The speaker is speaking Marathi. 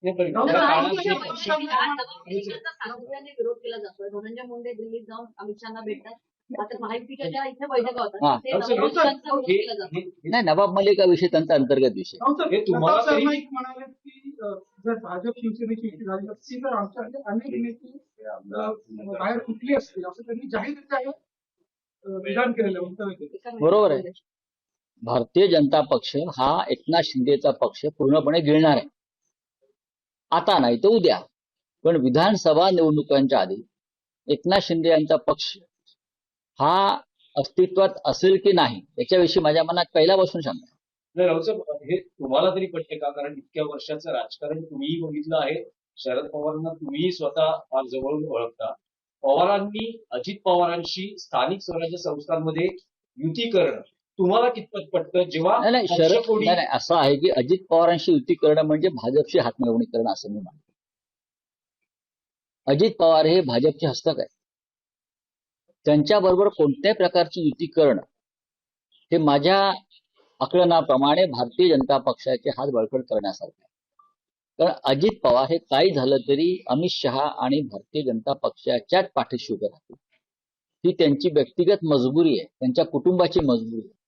नाही, पण तर या महायुतीच्या काळात बैठकीचा सातत्याने विरोध केला जातोय. धनंजय मुंडे दिल्लीत जाऊन अमित शहाना भेटतात. मात्र महायुतीच्या ज्या इथे बैठका होतात हा. तिथे नवाब मलिकांचा विरोध केला जातो. नाही, नवाब मलिक हा विषय त्यांचा अंतर्गत विषय. हे तुम्हाला प्रताप तरी- सरनाईक म्हणाले की जर भाजप शिवसेनेची युती झाली असती तर आमच्या अनेक नेते बाहेर कुठली असतील असं त्यांनी जाहीर विधान केलेलं आहे, वक्तव्य केलं. बरोबर आहे. भारतीय जनता पक्ष हा एकनाथ शिंदेचा पक्ष पूर्णपणे गिळणार आहे. आता नाही तर उद्या, पण विधानसभा निवडणुकांच्या आधी एकनाथ शिंदे यांचा पक्ष हा अस्तित्वात असेल की नाही याच्याविषयी माझ्या मनात पहिल्यापासून शंका आहे. नाही रावसाहेब, हे तुम्हाला तरी पटते का? कारण इतक्या वर्षाचं राजकारण तुम्हीही बघितलं आहे. शरद पवारांना तुम्हीही स्वतः फार जवळून ओळखता. पवारांनी अजित पवारांशी स्थानिक स्वराज्य संस्थांमध्ये युती करणं तुम्हाला कितपत पटतं? जेव्हा नाही नाही, शरद पक्षकोडी- नाही नाही, असं आहे की अजित पवारांशी युती करणं म्हणजे भाजपशी हातमिळवणी करणं असं मी मानतो. अजित पवार हे भाजपचे हस्तक आहे. त्यांच्याबरोबर कोणत्याही प्रकारची युती करणं हे माझ्या आकलनाप्रमाणे भारतीय जनता पक्षाचे हात बळकट करण्यासारखं आहे. कारण अजित पवार हे काही झालं तरी अमित शहा आणि भारतीय जनता पक्षाच्याच पाठीशी उभे राहतील. ही त्यांची व्यक्तिगत मजबुरी आहे, त्यांच्या कुटुंबाची मजबुरी आहे.